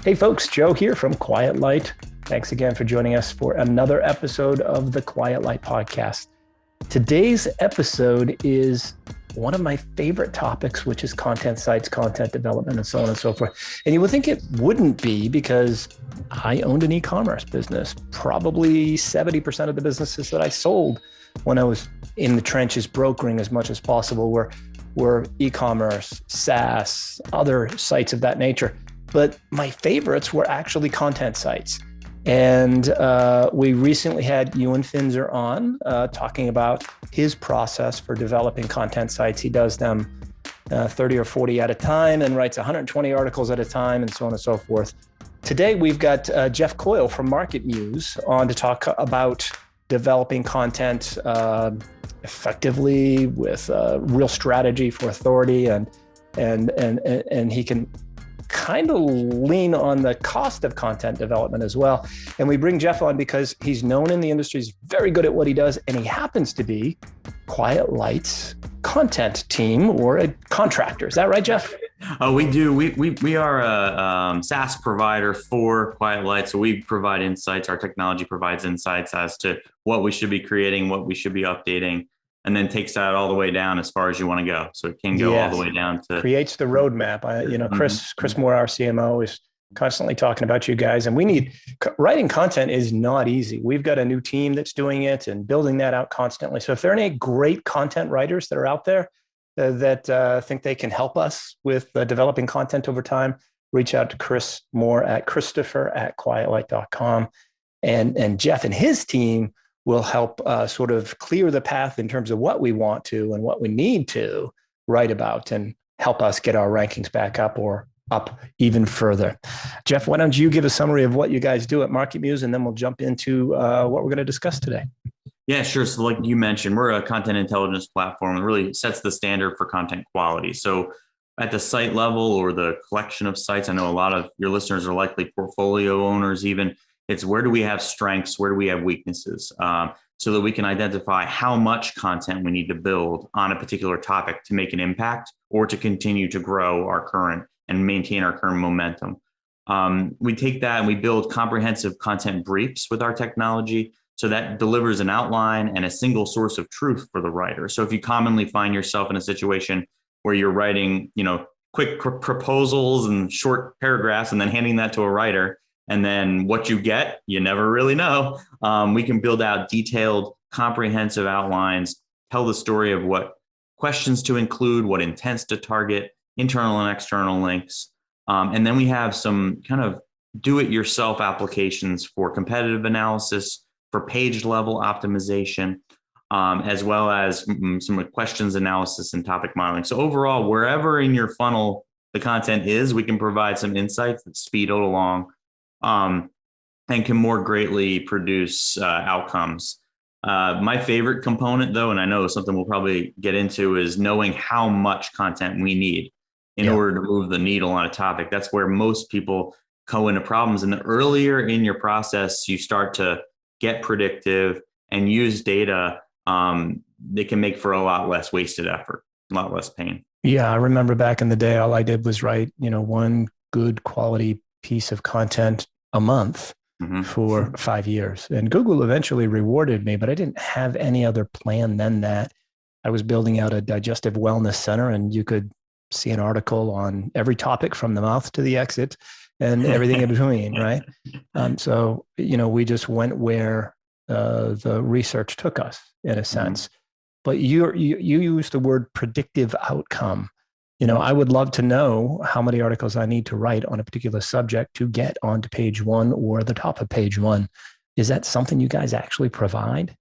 Hey folks, Joe here from Quiet Light. Thanks again for joining us for another episode of the Quiet Light podcast. Today's episode is one of my favorite topics, which is content sites, content development, and so on and so forth. And you would think it wouldn't be because I owned an e-commerce business. Probably 70% of the businesses that I sold when I was in the trenches brokering as much as possible were e-commerce, SaaS, other sites of that nature. But my favorites were actually content sites. And we recently had Ewan Finzer on talking about his process for developing content sites. He does them 30 or 40 at a time and writes 120 articles at a time and so on and so forth. Today, we've got Jeff Coyle from MarketMuse on to talk about developing content effectively with real strategy for authority, and he can kind of lean on the cost of content development as well. And we bring Jeff on because he's known in the industry, he's very good at what he does, and he happens to be Quiet Light's content team or a contractor. Is that right, Jeff? Oh, we do. We are a SaaS provider for Quiet Light. So we provide insights. Our technology provides insights as to what we should be creating, what we should be updating, and then takes that all the way down as far as you want to go. So it can go all the way down to creates the roadmap. Chris Moore, our CMO, is constantly talking about you guys, and we need writing content is not easy. We've got a new team that's doing it and building that out constantly. So if there are any great content writers that are out there that think they can help us with developing content over time, reach out to Chris Moore at Christopher@quietlight.com, and Jeff and his team will help sort of clear the path in terms of what we want to and what we need to write about and help us get our rankings back up or up even further. Jeff, why don't you give a summary of what you guys do at MarketMuse, and then we'll jump into what we're going to discuss today. Yeah, sure. So like you mentioned, we're a content intelligence platform and really sets the standard for content quality. So at the site level or the collection of sites, I know a lot of your listeners are likely portfolio owners even. It's where do we have strengths? Where do we have weaknesses? So that we can identify how much content we need to build on a particular topic to make an impact or to continue to grow our current and maintain our current momentum. We take that and we build comprehensive content briefs with our technology. So that delivers an outline and a single source of truth for the writer. So if you commonly find yourself in a situation where you're writing, quick proposals and short paragraphs and then handing that to a writer, and then what you get, you never really know. We can build out detailed, comprehensive outlines, tell the story of what questions to include, what intents to target, internal and external links. And then we have some kind of do-it-yourself applications for competitive analysis, for page level optimization, as well as some questions analysis and topic modeling. So overall, wherever in your funnel the content is, we can provide some insights that speed it along and can more greatly produce outcomes. My favorite component, though, and I know something we'll probably get into, is knowing how much content we need in order to move the needle on a topic. That's where most people go into problems. And the earlier in your process you start to get predictive and use data, they can make for a lot less wasted effort, a lot less pain. Yeah, I remember back in the day, all I did was write, one good quality piece of content a month for 5 years. And Google eventually rewarded me, but I didn't have any other plan than that. I was building out a digestive wellness center, and you could see an article on every topic from the mouth to the exit and everything in between, right? So, we just went where the research took us in a sense. But you use the word predictive outcome. I would love to know how many articles I need to write on a particular subject to get onto page one or the top of page one. Is that something you guys actually provide?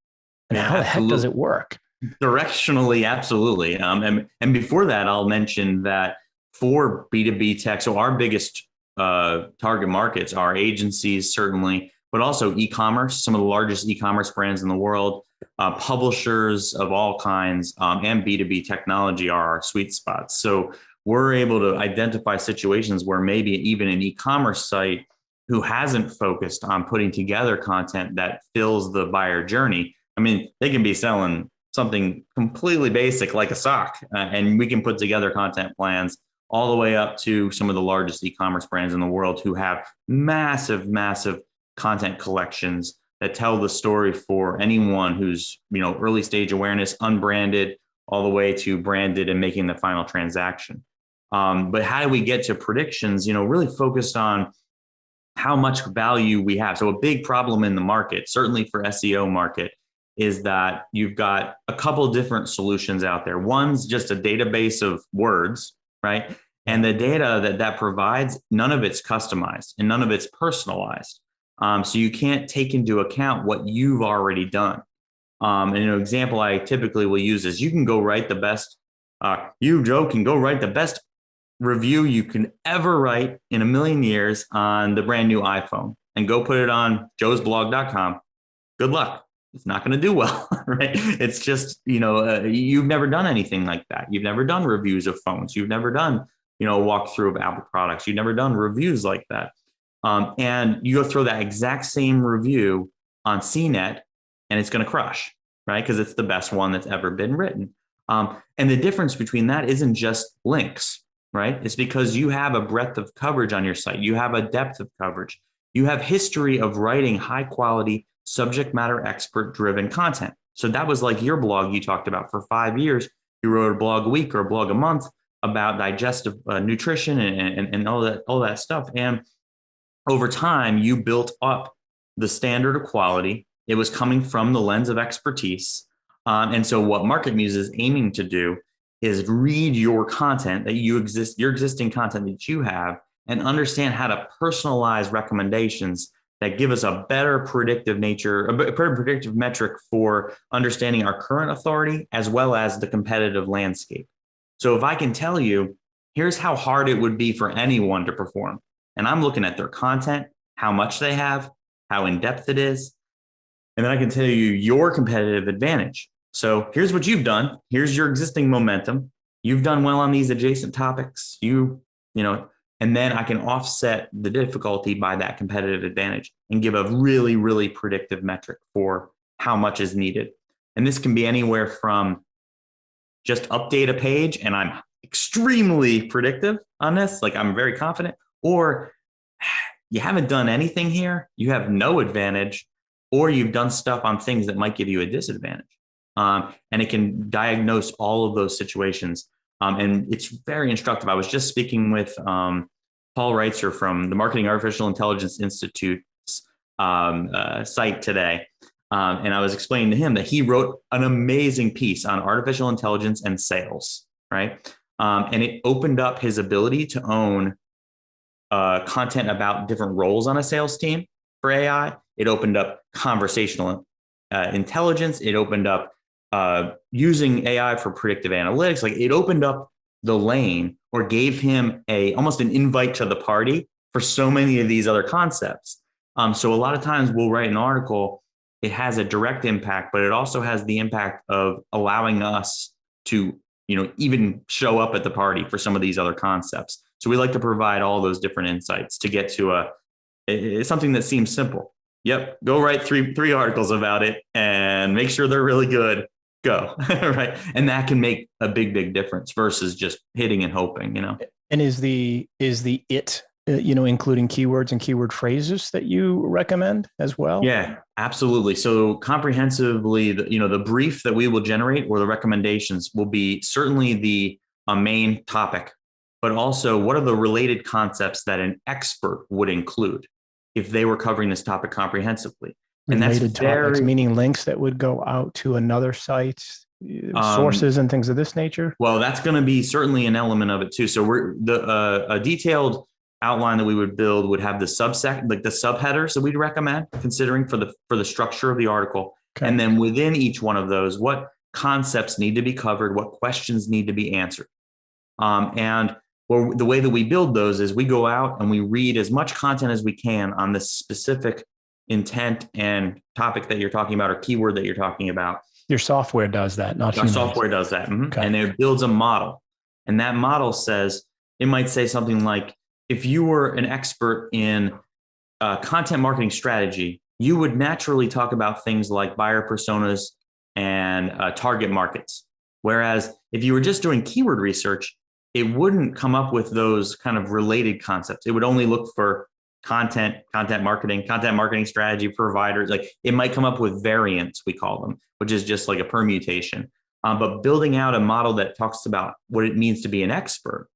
And how the heck does it work? Directionally, absolutely. And before that, I'll mention that for B2B tech, so our biggest target markets are agencies, certainly, but also e-commerce, some of the largest e-commerce brands in the world, publishers of all kinds, and B2B technology are our sweet spots. So we're able to identify situations where maybe even an e-commerce site who hasn't focused on putting together content that fills the buyer journey. I mean, they can be selling something completely basic like a sock, and we can put together content plans all the way up to some of the largest e-commerce brands in the world who have massive, massive content collections that tell the story for anyone who's, early stage awareness, unbranded, all the way to branded and making the final transaction. But how do we get to predictions, really focused on how much value we have. So a big problem in the market, certainly for SEO market, is that you've got a couple different solutions out there. One's just a database of words, right? And the data that provides, none of it's customized and none of it's personalized. So you can't take into account what you've already done. And an example I typically will use is you can go write the best, Joe, can go write the best review you can ever write in a million years on the brand new iPhone and go put it on joesblog.com. Good luck. It's not going to do well, right? It's just, you've never done anything like that. You've never done reviews of phones. You've never done, a walkthrough of Apple products. You've never done reviews like that. And you go throw that exact same review on CNET and it's going to crush, right? Because it's the best one that's ever been written. And the difference between that isn't just links, right? It's because you have a breadth of coverage on your site. You have a depth of coverage. You have history of writing high quality, subject matter expert driven content. So that was like your blog you talked about for 5 years. You wrote a blog a week or a blog a month about digestive nutrition and all that stuff. And over time, you built up the standard of quality. It was coming from the lens of expertise. And so what MarketMuse is aiming to do is read your content your existing content that you have, and understand how to personalize recommendations that give us a better predictive metric for understanding our current authority as well as the competitive landscape. So if I can tell you, here's how hard it would be for anyone to perform, and I'm looking at their content, how much they have, how in-depth it is, and then I can tell you your competitive advantage. So here's what you've done. Here's your existing momentum. You've done well on these adjacent topics. And then I can offset the difficulty by that competitive advantage and give a really, really predictive metric for how much is needed. And this can be anywhere from just update a page and I'm extremely predictive on this, like I'm very confident, or you haven't done anything here, you have no advantage, or you've done stuff on things that might give you a disadvantage. And it can diagnose all of those situations. And it's very instructive. I was just speaking with Paul Reitzer from the Marketing Artificial Intelligence Institute's site today. And I was explaining to him that he wrote an amazing piece on artificial intelligence and sales, right? And it opened up his ability to own content about different roles on a sales team for AI. It opened up conversational intelligence. It opened up using AI for predictive analytics. Like, it opened up the lane, or gave him almost an invite to the party for so many of these other concepts. So a lot of times we'll write an article, it has a direct impact, but it also has the impact of allowing us to, even show up at the party for some of these other concepts. So we like to provide all those different insights to get to it's something that seems simple. Yep, go write three articles about it and make sure they're really good. Go. Right. And that can make a big, big difference versus just hitting and hoping, And is the including keywords and keyword phrases that you recommend as well? Yeah, absolutely. So comprehensively, the brief that we will generate, or the recommendations, will be certainly the main topic, but also what are the related concepts that an expert would include if they were covering this topic comprehensively. Related and that's topics, meaning links that would go out to another site, sources and things of this nature? Well, that's going to be certainly an element of it too. So a detailed outline that we would build would have the subheaders that we'd recommend considering for the structure of the article. Okay. And then within each one of those, what concepts need to be covered, what questions need to be answered. The way that we build those is we go out and we read as much content as we can on this specific intent and topic that you're talking about, or keyword that you're talking about. Your software does that, not our software does that. Mm-hmm. Okay. And it builds a model. And that model says, it might say something like, if you were an expert in content marketing strategy, you would naturally talk about things like buyer personas and target markets. Whereas if you were just doing keyword research, it wouldn't come up with those kind of related concepts. It would only look for content marketing strategy providers. Like it might come up with variants, we call them, which is just like a permutation. But building out a model that talks about what it means to be an expert,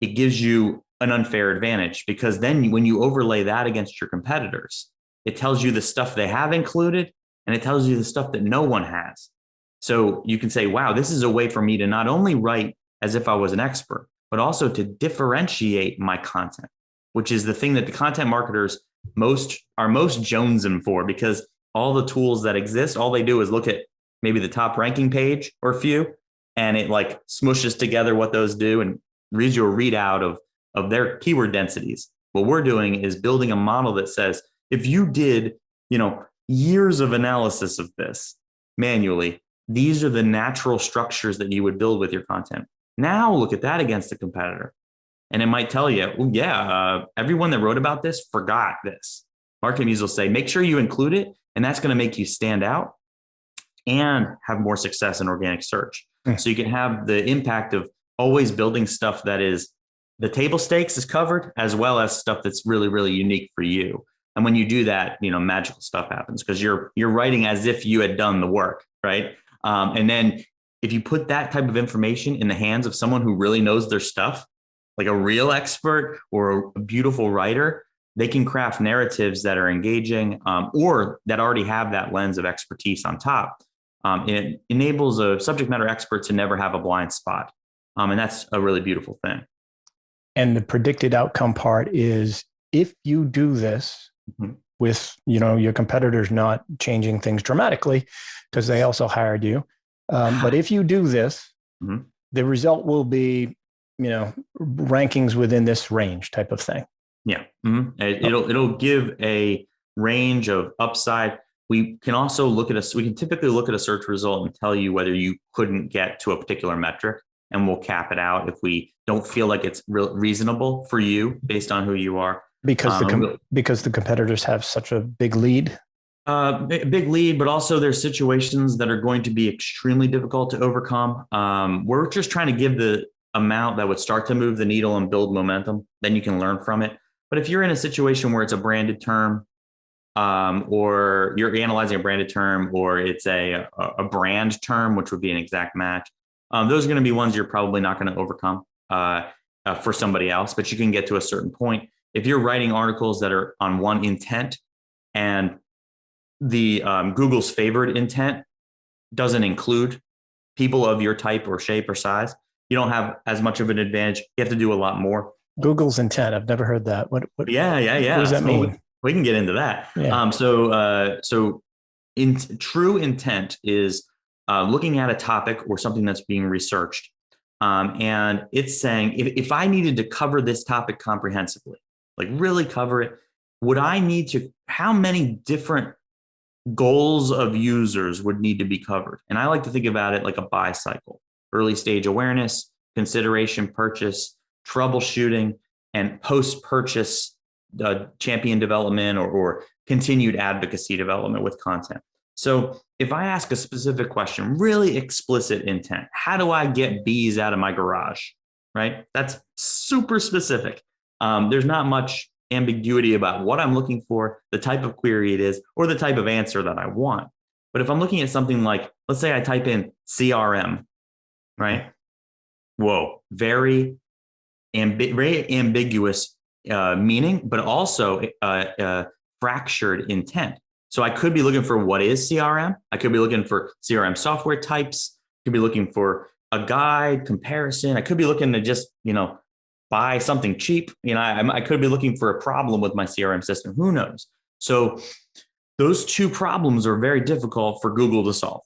it gives you an unfair advantage, because then when you overlay that against your competitors, it tells you the stuff they have included and it tells you the stuff that no one has. So you can say, wow, this is a way for me to not only write as if I was an expert, but also to differentiate my content, which is the thing that the content marketers are most jonesing for, because all the tools that exist, all they do is look at maybe the top ranking page or a few, and it like smushes together what those do and reads you a readout of their keyword densities. What we're doing is building a model that says, if you did, years of analysis of this manually, these are the natural structures that you would build with your content. Now look at that against the competitor. And it might tell you, well, yeah, everyone that wrote about this forgot this. MarketMuse will say, make sure you include it, and that's going to make you stand out and have more success in organic search. So you can have the impact of always building stuff that is the table stakes is covered, as well as stuff that's really, really unique for you. And when you do that, magical stuff happens, because you're writing as if you had done the work, right? And then if you put that type of information in the hands of someone who really knows their stuff, like a real expert or a beautiful writer, they can craft narratives that are engaging, or that already have that lens of expertise on top. It enables a subject matter expert to never have a blind spot. And that's a really beautiful thing. And the predicted outcome part is, if you do this with, your competitors not changing things dramatically, because they also hired you. But if you do this, the result will be, rankings within this range type of thing. Yeah. It'll give a range of upside. We can also we can typically look at a search result and tell you whether you couldn't get to a particular metric, and we'll cap it out if we don't feel like it's reasonable for you based on who you are. Because the competitors have such a big lead. Big lead, but also there's situations that are going to be extremely difficult to overcome. We're just trying to give the amount that would start to move the needle and build momentum. Then you can learn from it. But if you're in a situation where it's a branded term, or you're analyzing a branded term, or it's a brand term, which would be an exact match, those are going to be ones you're probably not going to overcome for somebody else, but you can get to a certain point. If you're writing articles that are on one intent, and the Google's favored intent doesn't include people of your type or shape or size, you don't have as much of an advantage. You have to do a lot more. Google's intent. I've never heard that. What? Yeah. What does that mean? We can get into that. Yeah. So true intent is looking at a topic or something that's being researched. And it's saying, if I needed to cover this topic comprehensively, like really cover it, would I need to, how many different goals of users would need to be covered? And I like to think about it like a buy cycle: early stage awareness, consideration, purchase, troubleshooting, and post-purchase champion development or continued advocacy development with content. So if I ask a specific question, really explicit intent, how do I get bees out of my garage, right? That's super specific. There's not much ambiguity about what I'm looking for, the type of query it is, or the type of answer that I want. But if I'm looking at something like, let's say I type in CRM, right? Whoa, very ambiguous meaning, but also fractured intent. So I could be looking for what is CRM. I could be looking for CRM software types. I could be looking for a guide, comparison. I could be looking to just, buy something cheap. I could be looking for a problem with my CRM system. Who knows? So those two problems are very difficult for Google to solve.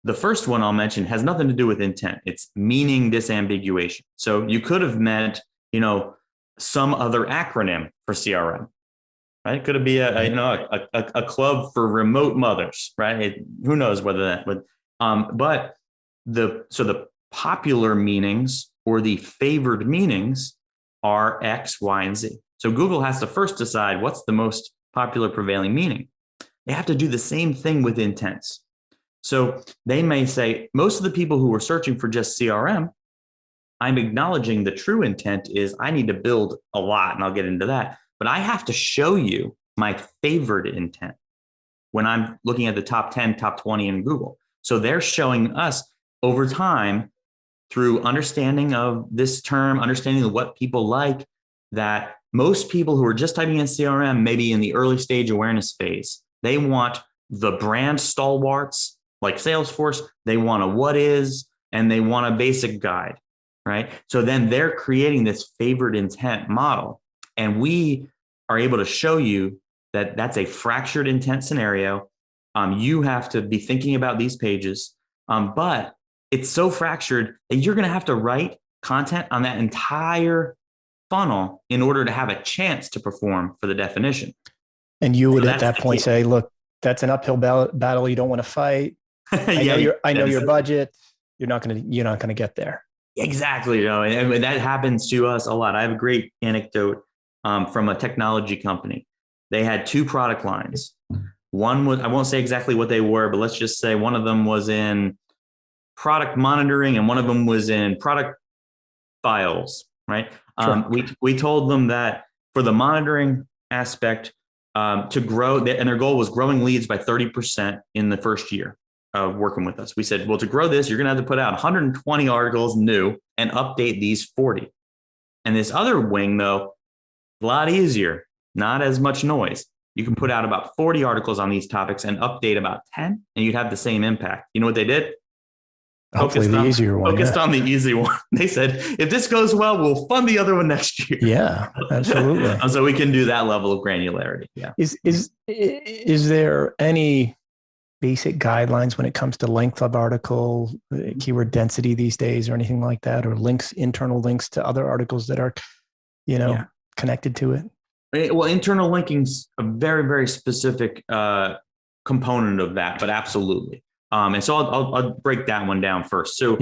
The first one I'll mention has nothing to do with intent. It's meaning disambiguation. So you could have meant, some other acronym for CRM, right? Could it be a club for remote mothers, right? Who knows whether that would, but the popular meanings or the favored meanings are X, Y, and Z. So Google has to first decide what's the most popular prevailing meaning. They have to do the same thing with intents. So they may say, most of the people who are searching for just CRM I'm acknowledging the true intent is I need to build a lot, and I'll get into that. But I have to show you my favorite intent when I'm looking at the top 10, top 20 in Google. So they're showing us over time through understanding of this term, understanding of what people like, that most people who are just typing in CRM, maybe in the early stage awareness phase, they want the brand stalwarts like Salesforce, they want a what is, and they want a basic guide, right? So then they're creating this favorite intent model. And we are able to show you that that's a fractured intent scenario. You have to be thinking about these pages, but it's so fractured that you're going to have to write content on that entire funnel in order to have a chance to perform for the definition. And you would at that point say, look, that's an uphill battle you don't want to fight. I know your budget. You're not going to get there. Exactly. And that happens to us a lot. I have a great anecdote from a technology company. They had 2 product lines. One was, I won't say exactly what they were, but let's just say one of them was in product monitoring and one of them was in product files, right? Sure. We told them that for the monitoring aspect to grow, and their goal was growing leads by 30% in the first year of working with us. We said, well, to grow this, you're going to have to put out 120 articles new and update these 40. And this other wing, though, a lot easier, not as much noise. You can put out about 40 articles on these topics and update about 10, and you'd have the same impact. You know what they did? Hopefully the easier one. Focused on the easy one. They said, if this goes well, we'll fund the other one next year. Yeah, absolutely. So we can do that level of granularity. Yeah. Is there any basic guidelines when it comes to length of article, keyword density these days, or anything like that, or internal links to other articles that are, connected to it? Well, internal linking's a very, very specific component of that, but absolutely. And so I'll break that one down first. So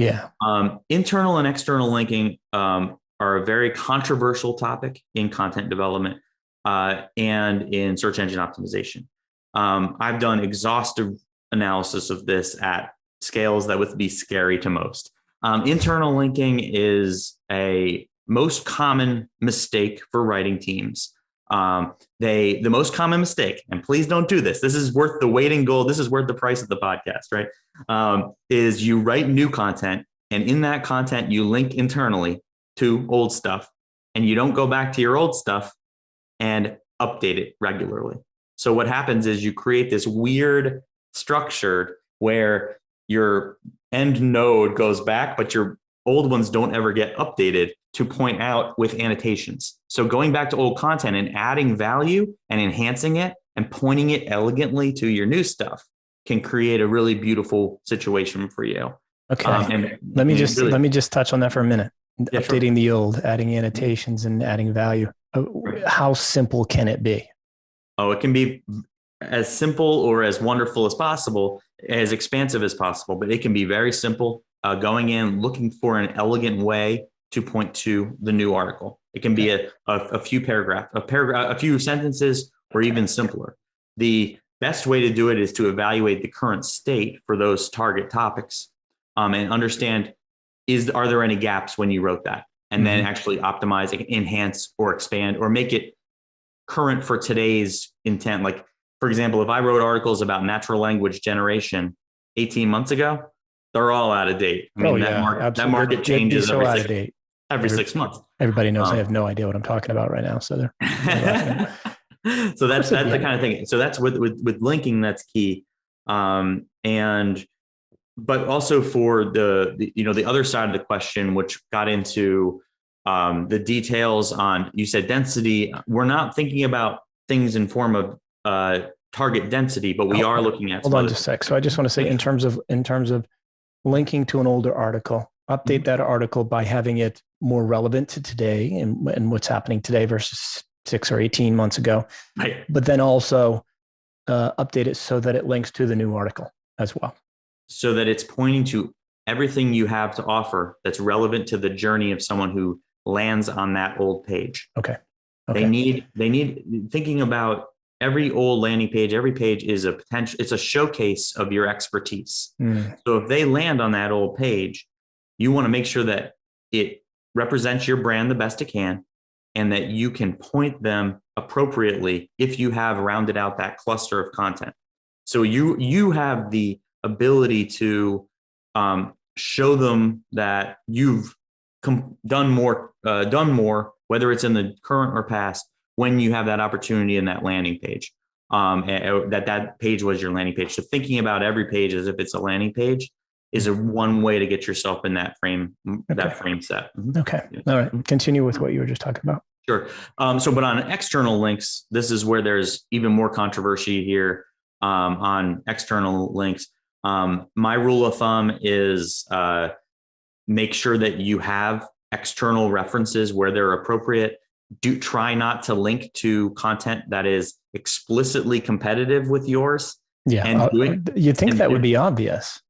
internal and external linking are a very controversial topic in content development and in search engine optimization. I've done exhaustive analysis of this at scales that would be scary to most. Internal linking is a most common mistake for writing teams. The most common mistake, and please don't do this, this is worth the weight in gold, this is worth the price of the podcast, right? Is you write new content, and in that content, you link internally to old stuff, and you don't go back to your old stuff and update it regularly. So what happens is you create this weird structure where your end node goes back, but your old ones don't ever get updated to point out with annotations. So going back to old content and adding value and enhancing it and pointing it elegantly to your new stuff can create a really beautiful situation for you. Okay. Let me just touch on that for a minute. Yeah, updating the old, adding annotations and adding value. How simple can it be? Oh, it can be as simple or as wonderful as possible, as expansive as possible, but it can be very simple. Going in, looking for an elegant way to point to the new article. It can be a few a few sentences, or even simpler. The best way to do it is to evaluate the current state for those target topics, and understand, are there any gaps when you wrote that? And then actually optimize, enhance, or expand, or make it current for today's intent. Like, for example, if I wrote articles about natural language generation 18 months ago, they're all out of date. I mean, that market changes every 6 months. Everybody knows I have no idea what I'm talking about right now. So they're so that's the kind of thing. So that's with linking, that's key. But also for the other side of the question, which got into the details on, you said density. We're not thinking about things in form of target density, but we are looking at. Hold on just a sec. So I just want to say, in terms of linking to an older article, update that article by having it more relevant to today and what's happening today versus 6 or 18 months ago. Right. But then also update it so that it links to the new article as well. So that it's pointing to everything you have to offer that's relevant to the journey of someone who lands on that old page. Okay. They need thinking about every old landing page. Every page is it's a showcase of your expertise. So if they land on that old page, you want to make sure that it represents your brand the best it can, and that you can point them appropriately if you have rounded out that cluster of content. So you have the ability to show them that you've done more, whether it's in the current or past, when you have that opportunity in that landing page. That page was your landing page. So thinking about every page as if it's a landing page is one way to get yourself in that frame, that frame set. Okay. All right. Continue with what you were just talking about. Sure. But on external links, this is where there's even more controversy here on external links. My rule of thumb is make sure that you have external references where they're appropriate. Try not to link to content that is explicitly competitive with yours. Yeah. And you'd think that would be obvious.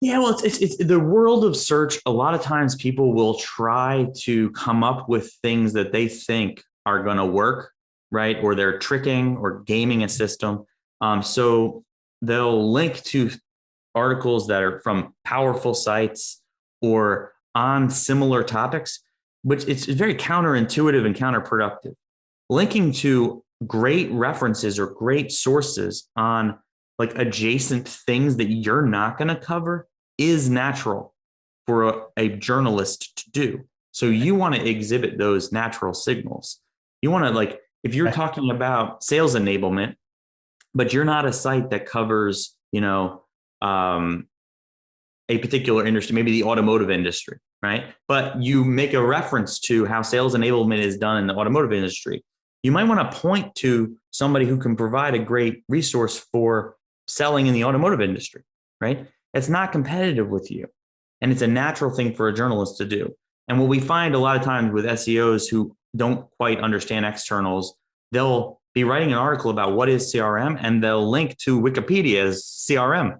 Yeah, well, it's the world of search. A lot of times people will try to come up with things that they think are going to work, right? Or they're tricking or gaming a system. So they'll link to articles that are from powerful sites or on similar topics, which it's very counterintuitive and counterproductive. Linking to great references or great sources on like adjacent things that you're not going to cover is natural for a journalist to do. So you want to exhibit those natural signals. You want to, like, if you're talking about sales enablement, but you're not a site that covers, a particular industry, maybe the automotive industry, right? But you make a reference to how sales enablement is done in the automotive industry. You might want to point to somebody who can provide a great resource for selling in the automotive industry, right? It's not competitive with you. And it's a natural thing for a journalist to do. And what we find a lot of times with SEOs who don't quite understand externals, they'll be writing an article about what is CRM and they'll link to Wikipedia as CRM.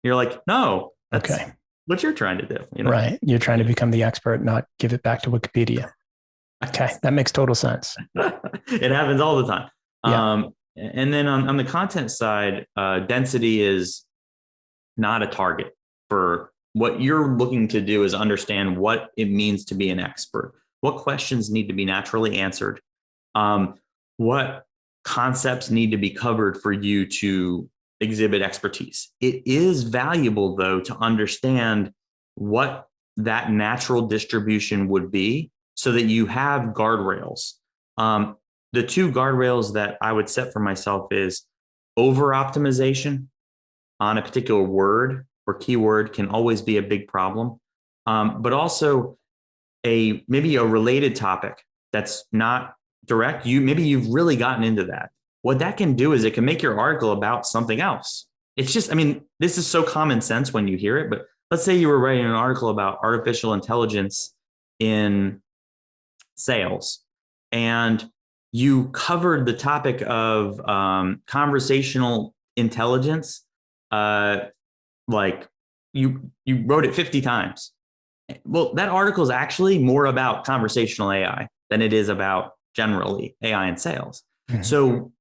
You're like, no, that's what you're trying to do. Right. You're trying to become the expert, not give it back to Wikipedia. Okay. That makes total sense. It happens all the time. Yeah. And then on the content side, density is not a target. For what you're looking to do is understand what it means to be an expert. What questions need to be naturally answered? What concepts need to be covered for you to exhibit expertise? It is valuable, though, to understand what that natural distribution would be so that you have guardrails. The two guardrails that I would set for myself is over-optimization on a particular word or keyword can always be a big problem, but also maybe a related topic that's not direct. Maybe you've really gotten into that. What that can do is it can make your article about something else. It's just, this is so common sense when you hear it, but let's say you were writing an article about artificial intelligence in sales, and you covered the topic of conversational intelligence, like you wrote it 50 times. Well, that article is actually more about conversational AI than it is about generally AI in sales. Mm-hmm. So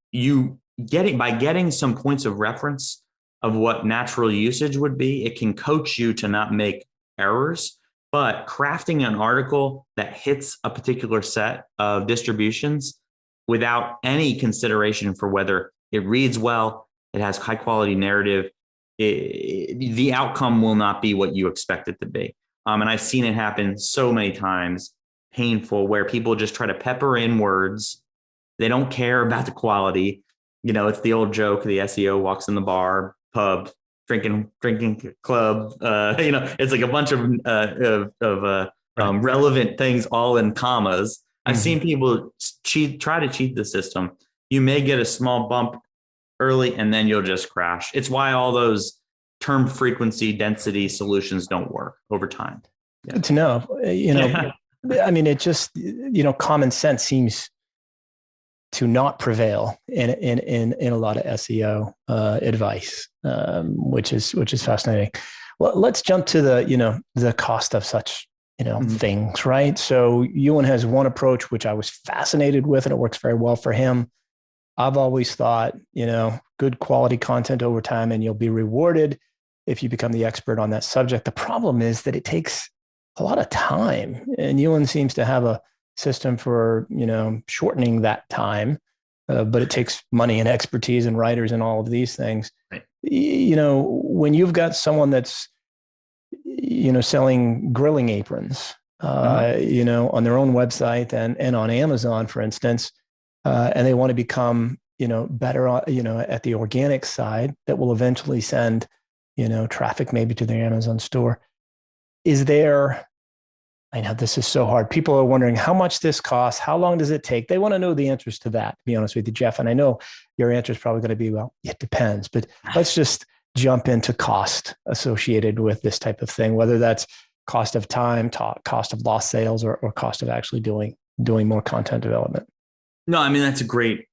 by getting some points of reference of what natural usage would be, it can coach you to not make errors. But crafting an article that hits a particular set of distributions without any consideration for whether it reads well, it has high quality narrative, the outcome will not be what you expect it to be. And I've seen it happen so many times, painful, where people just try to pepper in words. They don't care about the quality. It's the old joke, the SEO walks in the bar, pub, drinking club. It's like a bunch of relevant things all in commas. Mm-hmm. I've seen people try to cheat the system. You may get a small bump early and then you'll just crash. It's why all those term frequency density solutions don't work over time. Yeah. Good to know. It just, common sense seems to not prevail in a lot of SEO advice, which is fascinating. Well, let's jump to the cost of such mm-hmm. things, right? So Ewan has one approach which I was fascinated with, and it works very well for him. I've always thought, good quality content over time, and you'll be rewarded if you become the expert on that subject. The problem is that it takes a lot of time. And Ewan seems to have a system for, shortening that time. But it takes money and expertise and writers and all of these things. Right. When you've got someone that's, selling grilling aprons, on their own website and on Amazon, for instance, and they want to become, better, at the organic side that will eventually send, traffic maybe to their Amazon store. I know this is so hard. People are wondering how much this costs. How long does it take? They want to know the answers to that, to be honest with you, Jeff. And I know your answer is probably going to be, well, it depends, but let's just jump into cost associated with this type of thing, whether that's cost of time, cost of lost sales, or cost of actually doing more content development. No, I mean, that's a great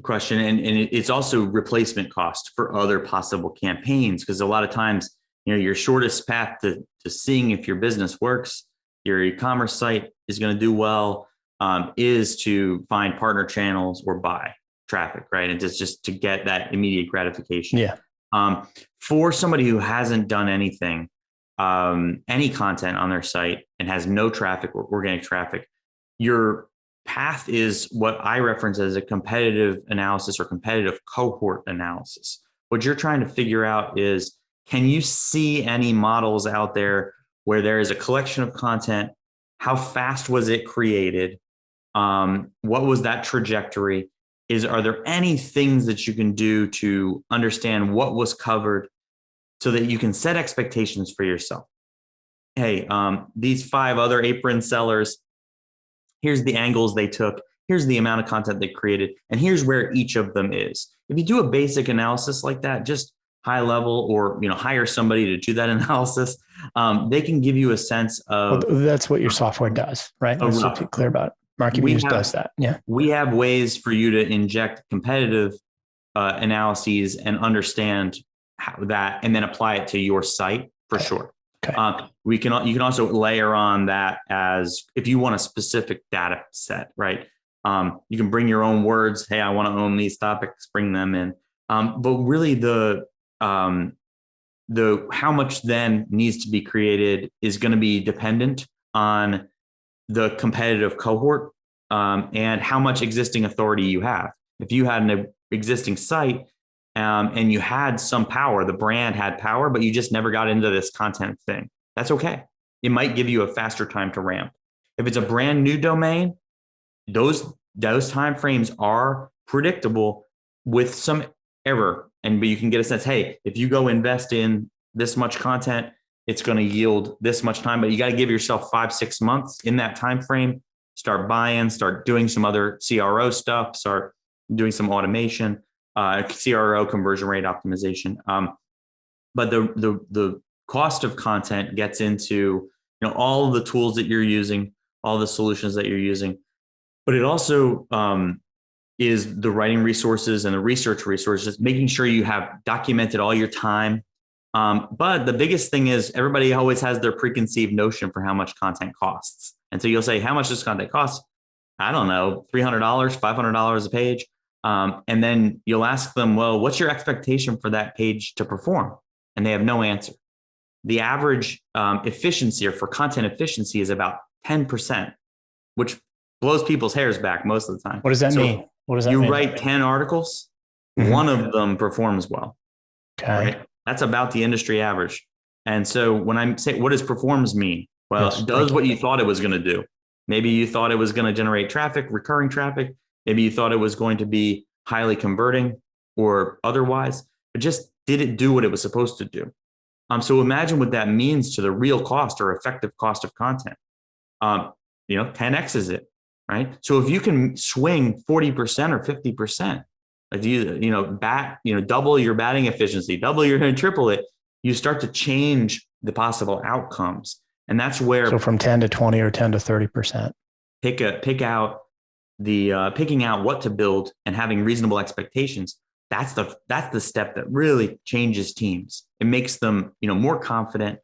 question. And it's also replacement cost for other possible campaigns. Because a lot of times, your shortest path to seeing if your business works, your e-commerce site is going to do well, is to find partner channels or buy traffic, right? And just to get that immediate gratification. Yeah. For somebody who hasn't done anything, any content on their site and has no traffic or organic traffic, your path is what I reference as a competitive analysis or competitive cohort analysis. What you're trying to figure out is, can you see any models out there where there is a collection of content? How fast was it created? What was that trajectory? Are there any things that you can do to understand what was covered so that you can set expectations for yourself? Hey, these 5 other apron sellers, here's the angles they took, here's the amount of content they created, and here's where each of them is. If you do a basic analysis like that, just high level, or hire somebody to do that analysis, they can give you a sense of. Well, that's what your software does, right? Let's be clear about it. MarketMuse does that. Yeah. We have ways for you to inject competitive analyses and understand how that, and then apply it to your site for sure. Okay. You can also layer on that as if you want a specific data set, right? You can bring your own words. Hey, I want to own these topics, bring them in. But really the how much then needs to be created is going to be dependent on the competitive cohort, and how much existing authority you have. If you had an existing site, and you had some power, the brand had power, but you just never got into this content thing, that's okay. It might give you a faster time to ramp. If it's a brand new domain, those timeframes are predictable with some error. But you can get a sense, hey, if you go invest in this much content, it's going to yield this much time, but you got to give yourself 5-6 months in that time frame. Start buying, start doing some other CRO stuff, start doing some automation, CRO, conversion rate optimization. But the cost of content gets into all of the tools that you're using, all the solutions that you're using, but it also is the writing resources and the research resources, making sure you have documented all your time. But the biggest thing is everybody always has their preconceived notion for how much content costs. And so you'll say, how much does content cost? I don't know, $300, $500 a page. And then you'll ask them, well, what's your expectation for that page to perform? And they have no answer. The average efficiency, or for content efficiency, is about 10%, which blows people's hairs back most of the time. What does that mean? What does that mean? You write 10 articles, one of them performs well. Okay. Right? That's about the industry average. And so when I say, what does performs mean? Well, it does what you thought it was going to do. Maybe you thought it was going to generate traffic, recurring traffic. Maybe you thought it was going to be highly converting or otherwise, but just did it do what it was supposed to do? So imagine what that means to the real cost or effective cost of content. 10x is it, right? So if you can swing 40% or 50%, like double your batting efficiency, triple it, you start to change the possible outcomes. And that's where, so from 10 to 20 or 10 to 30%, picking out what to build and having reasonable expectations. That's the step that really changes teams. It makes them, more confident,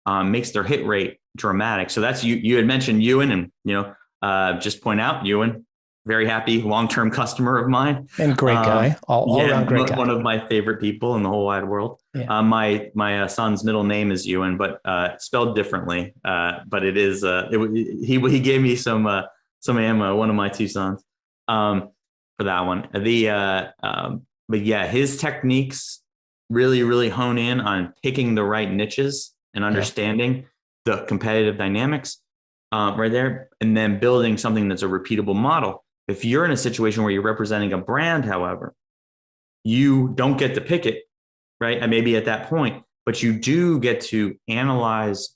makes their hit rate dramatic. So that's, you had mentioned Ewan, and, just point out, Ewan, very happy long-term customer of mine. And great guy, all around great guy. One of my favorite people in the whole wide world. Yeah. My son's middle name is Ewan, but spelled differently. But it is he gave me some ammo. One of my two sons for that one. But yeah, his techniques really hone in on picking the right niches and understanding the competitive dynamics right there, and then building something that's a repeatable model. If you're in a situation where you're representing a brand, however, you don't get to pick it, right? And maybe at that point, but you do get to analyze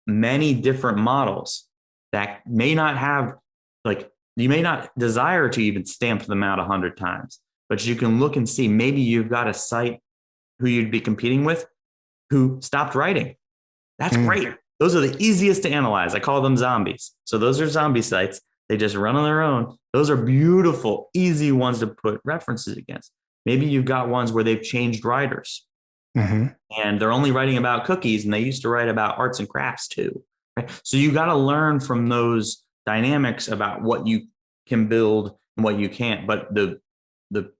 many different models that may not have, like, you may not desire to even stamp them out 100 times, but you can look and see maybe you've got a site who you'd be competing with who stopped writing. That's great. Those are the easiest to analyze. I call them zombies. So those are zombie sites. They just run on their own. Those are beautiful, easy ones to put references against. Maybe you've got ones where they've changed writers and they're only writing about cookies, and they used to write about arts and crafts too. Right? So you got to learn from those dynamics about what you can build and what you can't. But the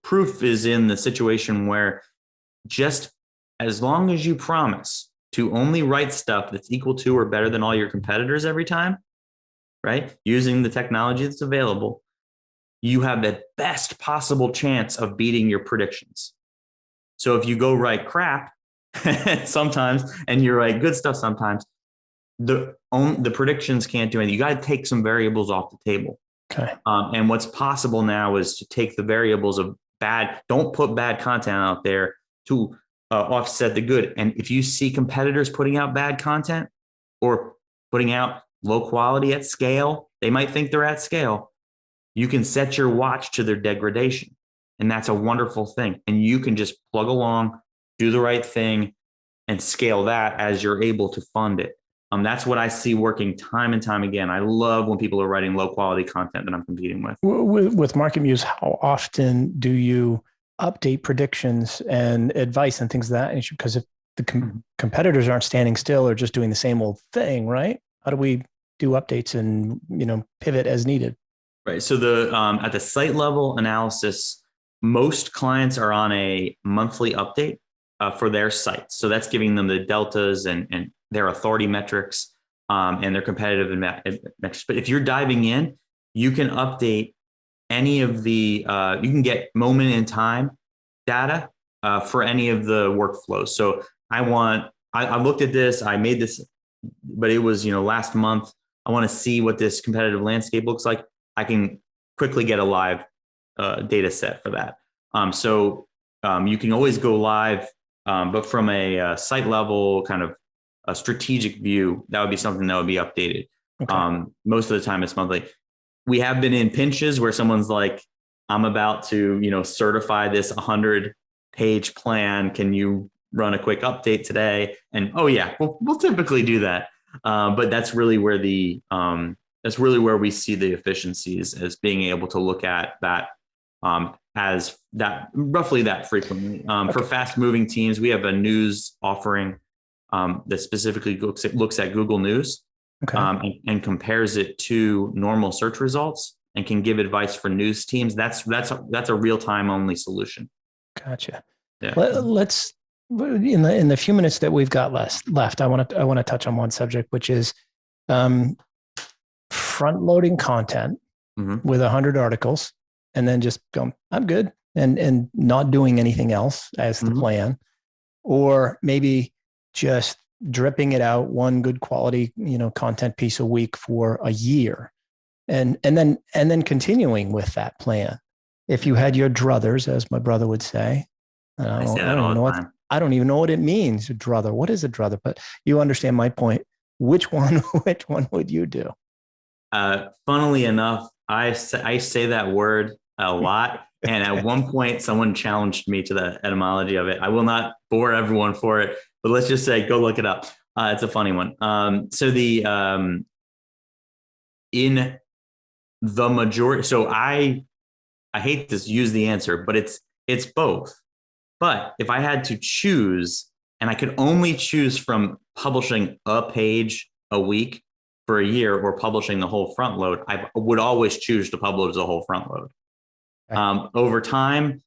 proof is in the situation where, just as long as you promise to only write stuff that's equal to or better than all your competitors every time, right? Using the technology that's available, you have the best possible chance of beating your predictions. So if you go write crap sometimes and you write good stuff sometimes, the predictions can't do anything. You got to take some variables off the table. Okay. And what's possible now is to take the variables of don't put bad content out there to offset the good. And if you see competitors putting out bad content or putting out low quality at scale, they might think they're at scale. You can set your watch to their degradation. And that's a wonderful thing. And you can just plug along, do the right thing, and scale that as you're able to fund it. That's what I see working time and time again. I love when people are writing low quality content that I'm competing with. With MarketMuse, how often do you update predictions and advice and things of that nature? Because if the competitors aren't standing still or just doing the same old thing, right? How do we do updates and pivot as needed? Right. So at the site level analysis, most clients are on a monthly update for their sites. So that's giving them the deltas and their authority metrics and their competitive metrics. But if you're diving in, you can update any of the, you can get moment in time data for any of the workflows. So I looked at this, I made this, but it was, last month. I want to see what this competitive landscape looks like. I can quickly get a live data set for that. So you can always go live, but from a site level kind of a strategic view, that would be something that would be updated. Okay. Most of the time it's monthly. We have been in pinches where someone's like, I'm about to, certify this 100-page plan. Can you run a quick update today? And oh yeah, we'll typically do that. But that's really where we see the efficiencies, as being able to look at that as that roughly that frequently. Okay. For fast moving teams, we have a news offering that specifically looks at Google News. Okay. And compares it to normal search results and can give advice for news teams. That's a real-time only solution. Gotcha. Yeah. Let's in the few minutes that we've got left, I want to touch on one subject, which is front-loading content with 100 articles and then just going, I'm good, and not doing anything else as the plan, or maybe just dripping it out one good quality, content piece a week for a year, and then continuing with that plan. If you had your druthers, as my brother would say, I don't even know what it means. Druther. What is a druther? But you understand my point. Which one would you do? Funnily enough, I say that word a lot. And at one point, someone challenged me to the etymology of it. I will not bore everyone for it, but let's just say, go look it up. It's a funny one. So in the majority, so I hate to use the answer, but it's both. But if I had to choose, and I could only choose from publishing a page a week for a year or publishing the whole front load, I would always choose to publish the whole front load. Okay. Over time,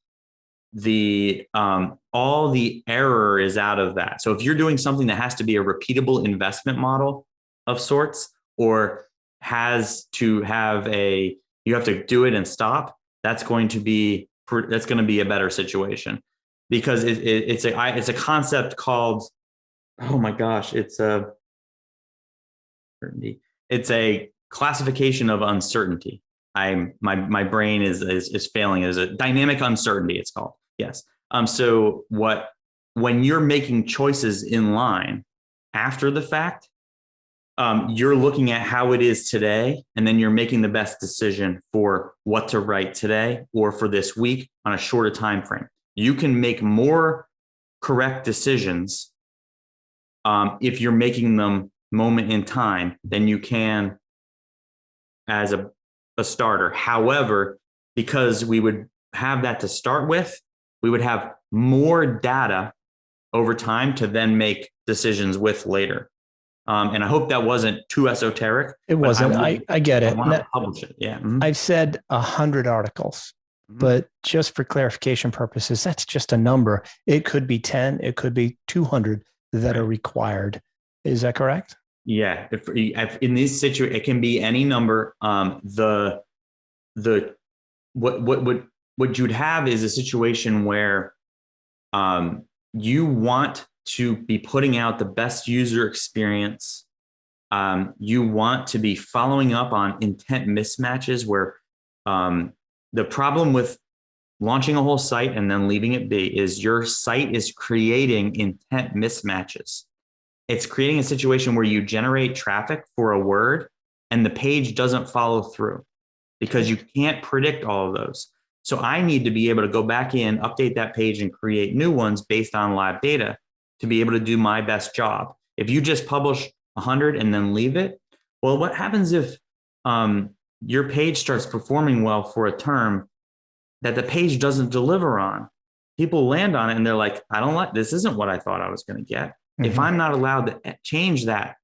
all the error is out of that. So if you're doing something that has to be a repeatable investment model of sorts, or has to have you have to do it and stop, that's going to be a better situation, because it's a concept called, oh my gosh, it's a classification of uncertainty. My brain is failing. As a dynamic uncertainty, it's called. Yes. So when you're making choices in line after the fact, you're looking at how it is today, and then you're making the best decision for what to write today or for this week on a shorter time frame. You can make more correct decisions if you're making them moment in time than you can as a starter. However, because we would have that to start with, we would have more data over time to then make decisions with later. And I hope that wasn't too esoteric. It wasn't. I get it. I want to publish it. Yeah. Mm-hmm. I've said 100 articles, but just for clarification purposes, that's just a number. It could be 10, it could be 200 that are required. Is that correct? Yeah. If in this situation, it can be any number. What you'd have is a situation where you want to be putting out the best user experience. You want to be following up on intent mismatches, where the problem with launching a whole site and then leaving it be is your site is creating intent mismatches. It's creating a situation where you generate traffic for a word and the page doesn't follow through, because you can't predict all of those. So I need to be able to go back in, update that page, and create new ones based on live data to be able to do my best job. If you just publish 100 and then leave it, well, what happens if your page starts performing well for a term that the page doesn't deliver on? People land on it and they're like, this isn't what I thought I was going to get. Mm-hmm. If I'm not allowed to change that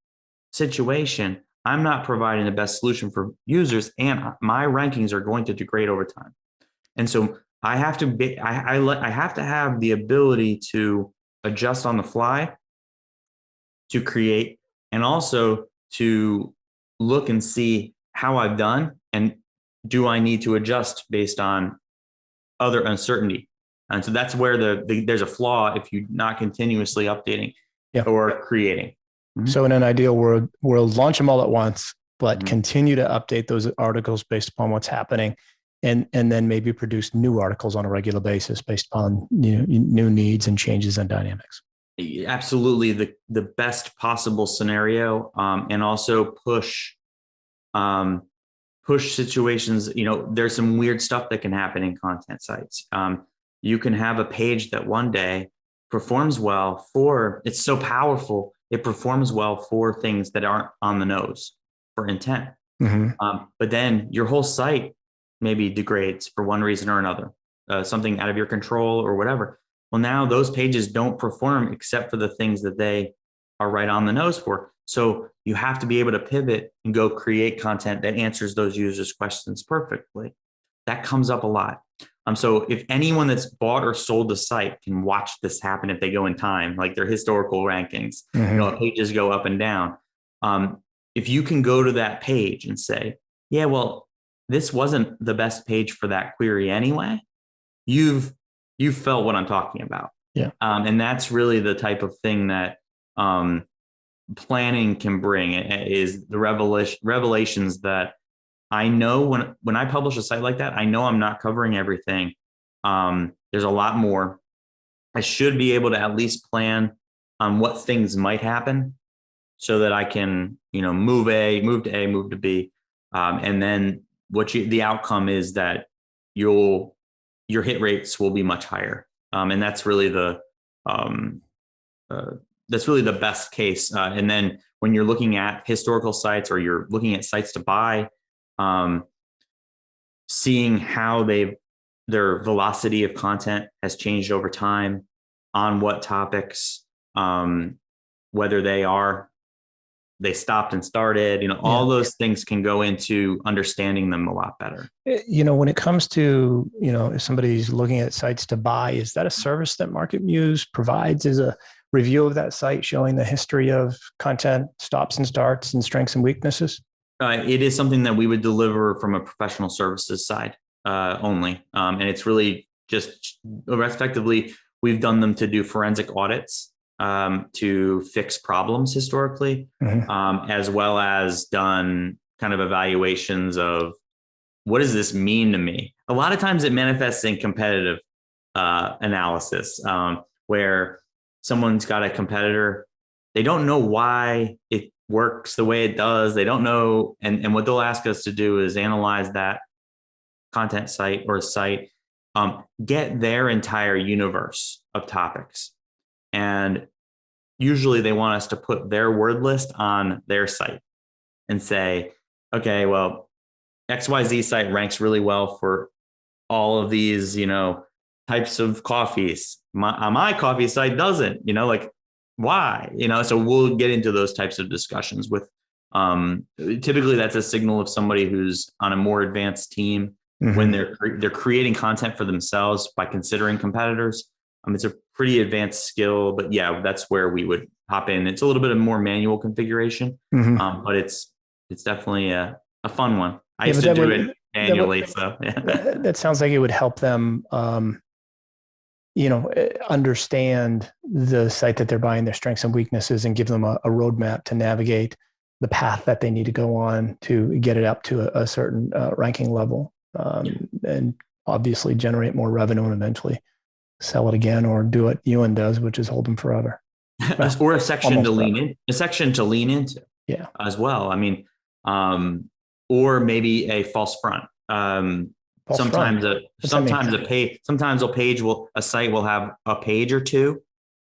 situation, I'm not providing the best solution for users, and my rankings are going to degrade over time. And so I have to have the ability to adjust on the fly, to create, and also to look and see how I've done, and do I need to adjust based on other uncertainty. And so that's where there's a flaw if you're not continuously updating or creating. Mm-hmm. So in an ideal world, we'll launch them all at once, but continue to update those articles based upon what's happening, and then maybe produce new articles on a regular basis based upon new needs and changes in dynamics. Absolutely, the best possible scenario, and also push situations. There's some weird stuff that can happen in content sites. You can have a page that one day performs well it's so powerful, it performs well for things that aren't on the nose for intent. Mm-hmm. But then your whole site maybe degrades for one reason or another, something out of your control or whatever. Well, now those pages don't perform except for the things that they are right on the nose for. So you have to be able to pivot and go create content that answers those users' questions perfectly. That comes up a lot. So if anyone that's bought or sold the site can watch this happen, if they go in time, like their historical rankings, pages go up and down. If you can go to that page and say, yeah, well, this wasn't the best page for that query anyway, you've felt what I'm talking about. Yeah. And that's really the type of thing that planning can bring, is the revelations that I know when I publish a site like that, I know I'm not covering everything. There's a lot more. I should be able to at least plan on what things might happen so that I can, move to A, move to B. And then the outcome is that your hit rates will be much higher. And that's really the best case. And then when you're looking at historical sites, or you're looking at sites to buy, seeing how their velocity of content has changed over time, on what topics, whether they are they stopped and started, all those things can go into understanding them a lot better. When it comes to, if somebody's looking at sites to buy, is that a service that MarketMuse provides? Is a review of that site showing the history of content, stops and starts, and strengths and weaknesses? It is something that we would deliver from a professional services side only. And it's really just respectively, we've done them to do forensic audits to fix problems historically, as well as done kind of evaluations of what does this mean to me? A lot of times it manifests in competitive analysis where someone's got a competitor, they don't know why it works the way it does. They don't know. And what they'll ask us to do is analyze that content site or site, get their entire universe of topics. And usually they want us to put their word list on their site and say, okay, well, XYZ site ranks really well for all of these, types of coffees. My coffee site doesn't, why? So we'll get into those types of discussions with, typically that's a signal of somebody who's on a more advanced team when they're creating content for themselves by considering competitors. It's a pretty advanced skill, but yeah, that's where we would hop in. It's a little bit of more manual configuration, but it's definitely a fun one. I used to do it manually. That sounds like it would help them, understand the site that they're buying, their strengths and weaknesses, and give them a roadmap to navigate the path that they need to go on to get it up to a certain ranking level, and obviously generate more revenue and eventually sell it again, or do what Ewan does, which is hold them forever. Or a section to lean into as well. Or maybe a false front. Sometimes a site will have a page or two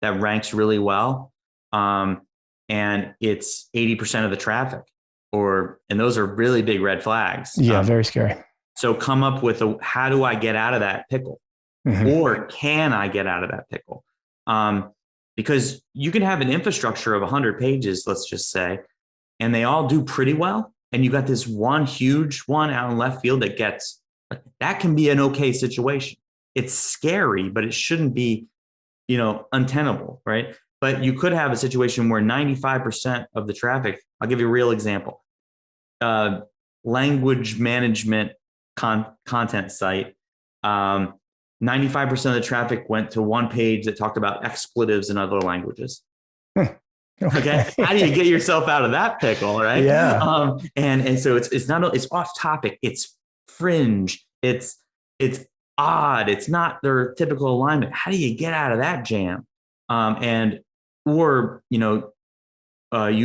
that ranks really well. And it's 80% of the traffic, and those are really big red flags. Yeah. Very scary. So come up with how do I get out of that pickle? Or can I get out of that pickle? Because you can have an infrastructure of 100 pages, let's just say, and they all do pretty well. And you got this one huge one out in left field that can be an okay situation. It's scary, but it shouldn't be, untenable, right? But you could have a situation where 95% of the traffic, I'll give you a real example, language management content site, 95% of the traffic went to one page that talked about expletives in other languages. Okay. How do you get yourself out of that pickle, right? Yeah. And so it's off topic. It's fringe. It's odd. It's not their typical alignment. How do you get out of that jam? You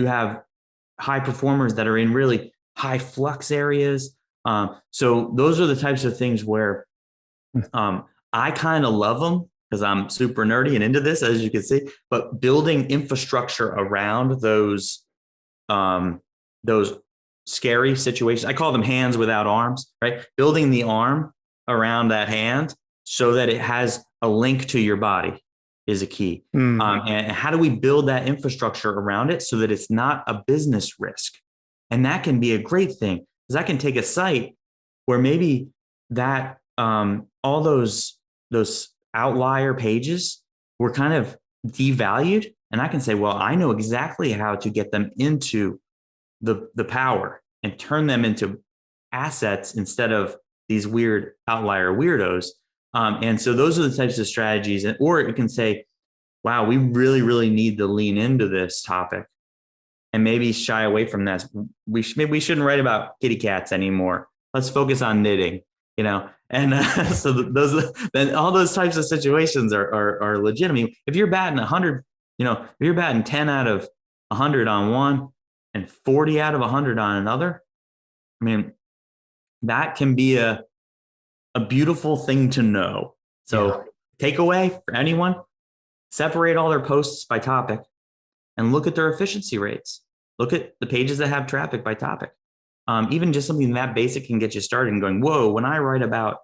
have high performers that are in really high flux areas. So those are the types of things where I kind of love them because I'm super nerdy and into this, as you can see, but building infrastructure around those scary situations, I call them hands without arms, right? Building the arm around that hand so that it has a link to your body is a key. And how do we build that infrastructure around it so that it's not a business risk? And that can be a great thing, because I can take a site where maybe that all those outlier pages were kind of devalued, and I can say, well, I know exactly how to get them into the power and turn them into assets instead of these weird outlier weirdos. And so those are the types of strategies. Or it can say, wow, we really, really need to lean into this topic and maybe shy away from this. Maybe we shouldn't write about kitty cats anymore. Let's focus on knitting, And so then all those types of situations are legitimate. If you're batting 100, if you're batting 10 out of 100 on one and 40 out of 100 on another, that can be a beautiful thing to know. So takeaway for anyone, separate all their posts by topic and look at their efficiency rates. Look at the pages that have traffic by topic. Even just something that basic can get you started and going, whoa, when I write about,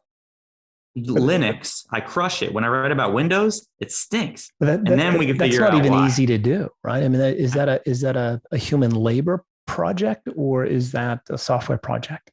Linux, I crush it. When I write about Windows, it stinks. And then we can figure out why. That's not even easy to do, right? I mean, is that a human labor project, or is that a software project?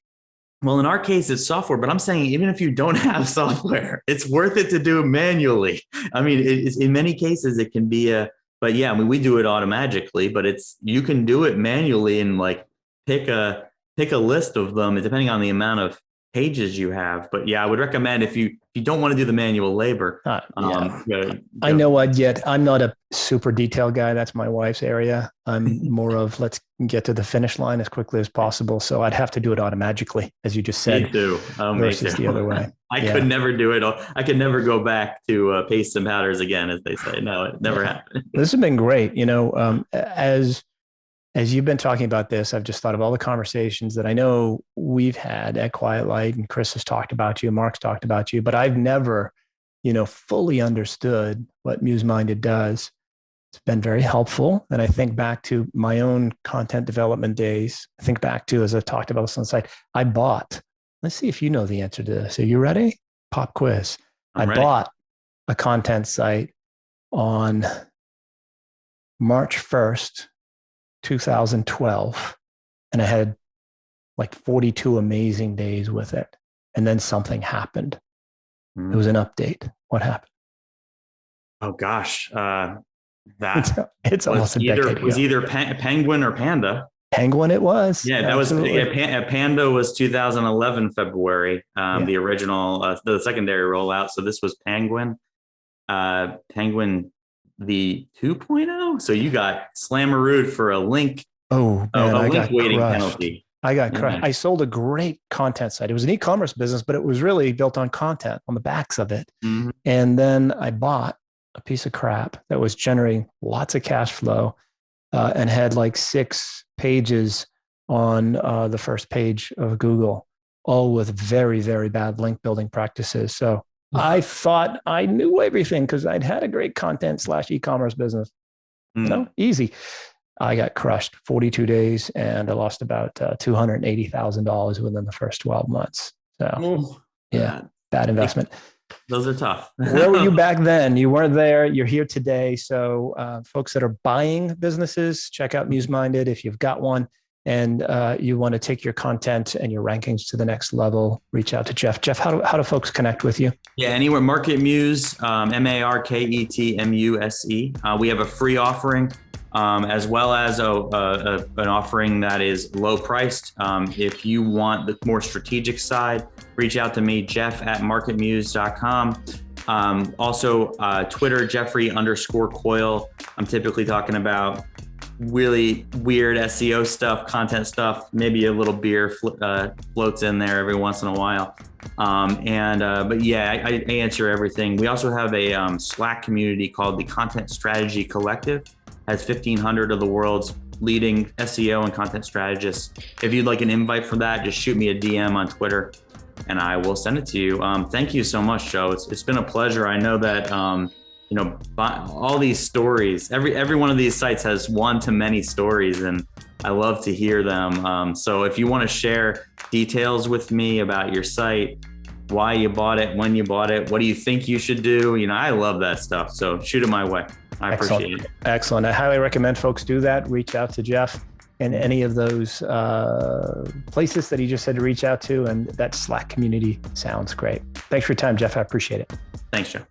Well, in our case, it's software, but I'm saying even if you don't have software, it's worth it to do it manually. I mean, in many cases, it can be but yeah, I mean, we do it automatically, but you can do it manually and like pick a list of them depending on the amount of pages you have. But yeah, I would recommend if you don't want to do the manual labor. I know what yet. I'm not a super detailed guy. That's my wife's area. I'm more of let's get to the finish line as quickly as possible. So I'd have to do it automatically, as you just said. Me too. Versus the other way. I could never do it. I could never go back to paste and powders again, as they say. No, it never happened. This has been great. You know, as you've been talking about this, I've just thought of all the conversations that I know we've had at Quiet Light, and Chris has talked about you, Mark's talked about you, but I've never, fully understood what MuseMinded does. It's been very helpful. And I think back to my own content development days. I think back to, as I've talked about this on the site, let's see if you know the answer to this. Are you ready? Pop quiz. I bought a content site on March 1st, 2012, and I had like 42 amazing days with it. And then something happened. It was an update. What happened? Oh gosh, it's almost a decade ago. It was either Penguin or Panda. Penguin it was. Yeah, that Absolutely. Was Panda was 2011 February, the original, the secondary rollout. So this was Penguin. Penguin the 2.0. So you got slammerooed for a link. Oh, man, a link waiting penalty. I got crushed. I sold a great content site. It was an e-commerce business, but it was really built on content on the backs of it. Mm-hmm. And then I bought a piece of crap that was generating lots of cash flow and had like 6 pages on the first page of Google, all with very, very bad link building practices. So I thought I knew everything because I'd had a great content / e-commerce business. Easy. I got crushed 42 days and I lost about $280,000 within the first 12 months. So bad investment. Those are tough. Where were you back then? You weren't there. You're here today. So folks that are buying businesses, check out MuseMinded if you've got one. And you want to take your content and your rankings to the next level, reach out to Jeff. Jeff, how do folks connect with you? Yeah, anywhere. MarketMuse, MarketMuse. We have a free offering, as well as an offering that is low priced. If you want the more strategic side, reach out to me, jeff@marketmuse.com. Also, Twitter, Jeffrey_Coyle. I'm typically talking about really weird SEO stuff, content stuff, maybe a little beer floats in there every once in a while. But yeah, I answer everything. We also have a Slack community called the Content Strategy Collective. Has 1,500 of the world's leading SEO and content strategists. If you'd like an invite for that, just shoot me a DM on Twitter and I will send it to you. Thank you so much, Joe. It's been a pleasure. I know that, all these stories, every one of these sites has one to many stories, and I love to hear them. So if you want to share details with me about your site, why you bought it, when you bought it, what do you think you should do? I love that stuff. So shoot it my way. I appreciate it. Excellent. I highly recommend folks do that. Reach out to Jeff in any of those places that he just said to reach out to. And that Slack community sounds great. Thanks for your time, Jeff. I appreciate it. Thanks, Joe.